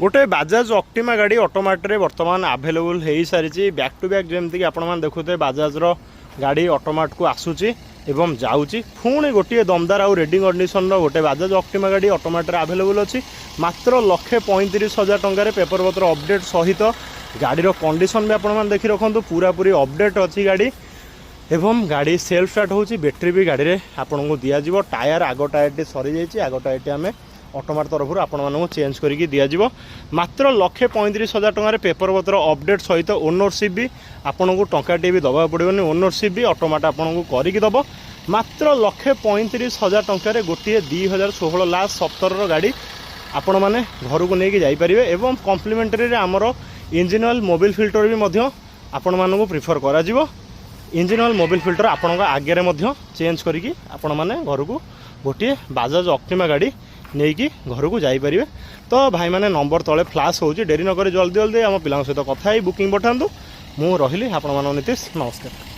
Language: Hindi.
गोटे बाजाज ऑक्टिमा गाड़ी ऑटोमेट रे वर्तमान अवेलेबल हो सारी बैक टू बैक जमीक आप देखुते बाजाज रो गाड़ी ऑटोमेट को आसूची एवं जाऊँगी पुणी गोटे दमदार आउ रेडी कंडीशन गोटे बाजाज ऑक्टिमा गाड़ी ऑटोमेट रे अवेलेबल अच्छी मात्र 1,35,000 टंकार पेपर पत्र अपडेट सहित गाड़ी कंडीशन भी आप देखी रखु पूरा पूरी अपडेट अच्छी गाड़ी एवं गाड़ी सेल्फ स्टार्ट होची बैटरी भी गाड़ी रे आपन को दिया जिवो टायर आगो टायर टी सरी जाइए आगो टायर टी आम ऑटोमेट तरफ आपण मानू चेंज करके दिया जिवो मात्र 1,35,000 टंकार पेपर पत्र अपडेट सहित ओनरशिप भी आपण को टंकाटे भी दबा पड़ोनी ओनरशिप भी ऑटोमेट आपण को करके दब मात्र 1,35,000 टंकार गोटे 2016 लास्ट 17 गाड़ी आपण मैंने घर को लेकिन जापर एवं कम्प्लीमेंटरी आमर इंजिन ऑयल मोबिल फिल्टर भी आपण मानू प्रिफर करा जिवो इंजिन ऑयल मोबिल फिल्टर आपण आगे चेंज करी आपण मैंने घर को गोटे बाजाज ऑक्टिमा गाड़ी नहीं कि घर को जापर तो भाई मैंने नंबर तले फ्लाश हो डेरी नक जल्दी जल्दी आम पिला सहित कथा बुकिंग पठातु मु रही आपण नीतीश नमस्कार।